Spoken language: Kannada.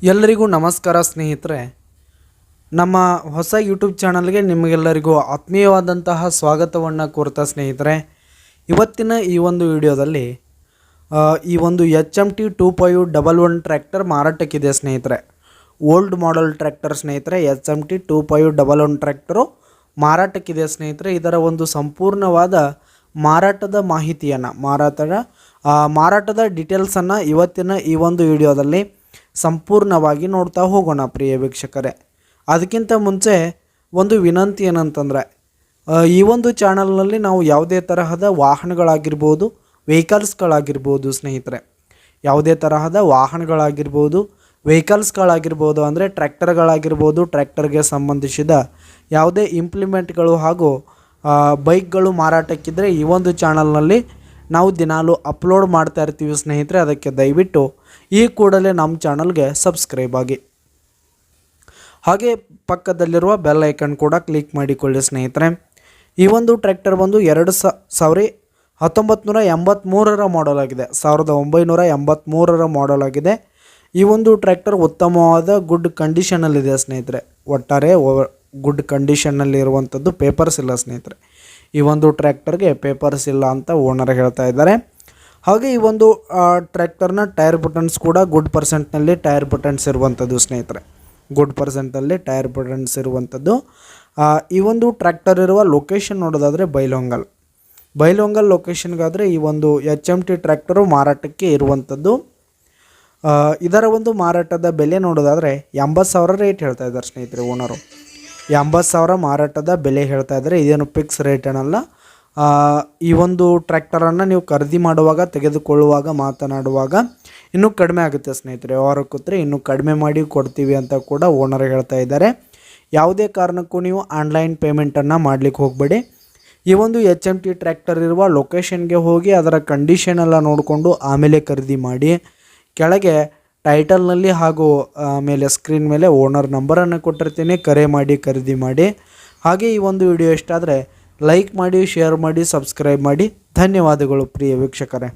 ಎಲ್ಲರಿಗೂ ನಮಸ್ಕಾರ ಸ್ನೇಹಿತರೆ. ನಮ್ಮ ಹೊಸ ಯೂಟ್ಯೂಬ್ ಚಾನಲ್ಗೆ ನಿಮಗೆಲ್ಲರಿಗೂ ಆತ್ಮೀಯವಾದಂತಹ ಸ್ವಾಗತವನ್ನು ಕೋರ್ತಾ ಸ್ನೇಹಿತರೆ, ಇವತ್ತಿನ ಈ ಒಂದು ವಿಡಿಯೋದಲ್ಲಿ ಈ ಒಂದು HMT 2511 ಟ್ರ್ಯಾಕ್ಟರ್ ಮಾರಾಟಕ್ಕಿದೆ ಸ್ನೇಹಿತರೆ. ಓಲ್ಡ್ ಮಾಡೆಲ್ ಟ್ರ್ಯಾಕ್ಟರ್ ಸ್ನೇಹಿತರೆ, HMT 2511 ಟ್ರ್ಯಾಕ್ಟರು ಮಾರಾಟಕ್ಕಿದೆ ಸ್ನೇಹಿತರೆ. ಇದರ ಒಂದು ಸಂಪೂರ್ಣವಾದ ಮಾರಾಟದ ಮಾಹಿತಿಯನ್ನು ಮಾರಾಟದ ಡೀಟೇಲ್ಸನ್ನು ಇವತ್ತಿನ ಈ ಒಂದು ವಿಡಿಯೋದಲ್ಲಿ ಸಂಪೂರ್ಣವಾಗಿ ನೋಡ್ತಾ ಹೋಗೋಣ ಪ್ರಿಯ ವೀಕ್ಷಕರೇ. ಅದಕ್ಕಿಂತ ಮುಂಚೆ ಒಂದು ವಿನಂತಿ ಏನಂತಂದರೆ, ಈ ಒಂದು ಚಾನಲ್ನಲ್ಲಿ ನಾವು ಯಾವುದೇ ತರಹದ ವಾಹನಗಳಾಗಿರ್ಬೋದು, ವೆಹಿಕಲ್ಸ್ಗಳಾಗಿರ್ಬೋದು ಸ್ನೇಹಿತರೆ, ಯಾವುದೇ ತರಹದ ವಾಹನಗಳಾಗಿರ್ಬೋದು, ವೆಹಿಕಲ್ಸ್ಗಳಾಗಿರ್ಬೋದು ಅಂದರೆ ಟ್ರ್ಯಾಕ್ಟರ್ಗಳಾಗಿರ್ಬೋದು, ಟ್ರ್ಯಾಕ್ಟರ್ಗೆ ಸಂಬಂಧಿಸಿದ ಯಾವುದೇ ಇಂಪ್ಲಿಮೆಂಟ್ಗಳು ಹಾಗೂ ಬೈಕ್ಗಳು ಮಾರಾಟಕ್ಕಿದ್ದರೆ ಈ ಒಂದು ಚಾನಲ್ನಲ್ಲಿ ನಾವು ದಿನಾಲು ಅಪ್ಲೋಡ್ ಮಾಡ್ತಾ ಇರ್ತೀವಿ ಸ್ನೇಹಿತರೆ. ಅದಕ್ಕೆ ದಯವಿಟ್ಟು ಈ ಕೂಡಲೇ ನಮ್ಮ ಚಾನಲ್ಗೆ ಸಬ್ಸ್ಕ್ರೈಬ್ ಆಗಿ, ಹಾಗೆ ಪಕ್ಕದಲ್ಲಿರುವ ಬೆಲ್ ಐಕನ್ ಕೂಡ ಕ್ಲಿಕ್ ಮಾಡಿಕೊಳ್ಳಿ ಸ್ನೇಹಿತರೆ. ಈ ಒಂದು ಟ್ರ್ಯಾಕ್ಟರ್ ಬಂದು 1983 ಮಾಡೆಲ್ ಆಗಿದೆ. 1983 ಮಾಡೆಲ್ ಆಗಿದೆ. ಈ ಒಂದು ಟ್ರ್ಯಾಕ್ಟರ್ ಉತ್ತಮವಾದ ಗುಡ್ ಕಂಡೀಷನಲ್ಲಿದೆ ಸ್ನೇಹಿತರೆ. ಒಟ್ಟಾರೆ ಗುಡ್ ಕಂಡೀಷನ್ನಲ್ಲಿ ಇರುವಂಥದ್ದು, ಪೇಪರ್ಸ್ ಇಲ್ಲ ಸ್ನೇಹಿತರೆ. ಈ ಒಂದು ಟ್ರ್ಯಾಕ್ಟರ್ಗೆ ಪೇಪರ್ಸ್ ಇಲ್ಲ ಅಂತ ಓನರ್ ಹೇಳ್ತಾ ಇದ್ದಾರೆ. ಹಾಗೆ ಈ ಒಂದು ಟ್ರ್ಯಾಕ್ಟರ್ನ ಟೈರ್ ಬಟನ್ಸ್ ಕೂಡ ಗುಡ್ ಪರ್ಸೆಂಟ್ನಲ್ಲಿ ಟೈರ್ ಬಟನ್ಸ್ ಇರುವಂಥದ್ದು ಸ್ನೇಹಿತರೆ. ಗುಡ್ ಪರ್ಸೆಂಟಲ್ಲಿ ಟೈರ್ ಬಟನ್ಸ್ ಇರುವಂಥದ್ದು. ಈ ಒಂದು ಟ್ರ್ಯಾಕ್ಟರ್ ಇರುವ ಲೊಕೇಶನ್ ನೋಡೋದಾದರೆ ಬೈಲೊಂಗಲ್ ಲೊಕೇಶನ್ಗಾದರೆ ಈ ಒಂದು HMT ಟ್ರ್ಯಾಕ್ಟರು ಮಾರಾಟಕ್ಕೆ ಇರುವಂಥದ್ದು. ಇದರ ಒಂದು ಮಾರಾಟದ ಬೆಲೆ ನೋಡೋದಾದರೆ 80,000 ರೇಟ್ ಹೇಳ್ತಾ ಇದ್ದಾರೆ ಸ್ನೇಹಿತರೆ ಓನರು. 80,000 ಮಾರಾಟದ ಬೆಲೆ ಹೇಳ್ತಾ ಇದ್ದಾರೆ. ಇದೇನು ಫಿಕ್ಸ್ ರೇಟ್ ಏನಲ್ಲ. ಈ ಒಂದು ಟ್ರ್ಯಾಕ್ಟರನ್ನು ನೀವು ಖರೀದಿ ಮಾಡುವಾಗ, ತೆಗೆದುಕೊಳ್ಳುವಾಗ, ಮಾತನಾಡುವಾಗ ಇನ್ನೂ ಕಡಿಮೆ ಆಗುತ್ತೆ ಸ್ನೇಹಿತರೆ. ವ್ಯವಹಾರಕ್ಕೆ ಕೂತ್ರೆ ಇನ್ನೂ ಕಡಿಮೆ ಮಾಡಿ ಕೊಡ್ತೀವಿ ಅಂತ ಕೂಡ ಓನರ್ ಹೇಳ್ತಾ ಇದ್ದಾರೆ. ಯಾವುದೇ ಕಾರಣಕ್ಕೂ ನೀವು ಆನ್ಲೈನ್ ಪೇಮೆಂಟನ್ನು ಮಾಡಲಿಕ್ಕೆ ಹೋಗಬೇಡಿ. ಈ ಒಂದು HMT ಟ್ರ್ಯಾಕ್ಟರ್ ಇರುವ ಲೊಕೇಶನ್ಗೆ ಹೋಗಿ ಅದರ ಕಂಡೀಷನ್ ಎಲ್ಲ ನೋಡಿಕೊಂಡು ಆಮೇಲೆ ಖರೀದಿ ಮಾಡಿ. ಕೆಳಗೆ ಟೈಟಲ್ನಲ್ಲಿ ಹಾಗೂ ಮೇಲೆ ಸ್ಕ್ರೀನ್ ಮೇಲೆ ಓನರ್ ನಂಬರನ್ನು ಕೊಟ್ಟಿರ್ತೀನಿ, ಕರೆ ಮಾಡಿ ಖರೀದಿ ಮಾಡಿ. ಹಾಗೆ ಈ ಒಂದು ವಿಡಿಯೋ ಇಷ್ಟ ಆದರೆ ಲೈಕ್ ಮಾಡಿ, ಶೇರ್ ಮಾಡಿ, ಸಬ್ಸ್ಕ್ರೈಬ್ ಮಾಡಿ. ಧನ್ಯವಾದಗಳು ಪ್ರಿಯ ವೀಕ್ಷಕರೇ.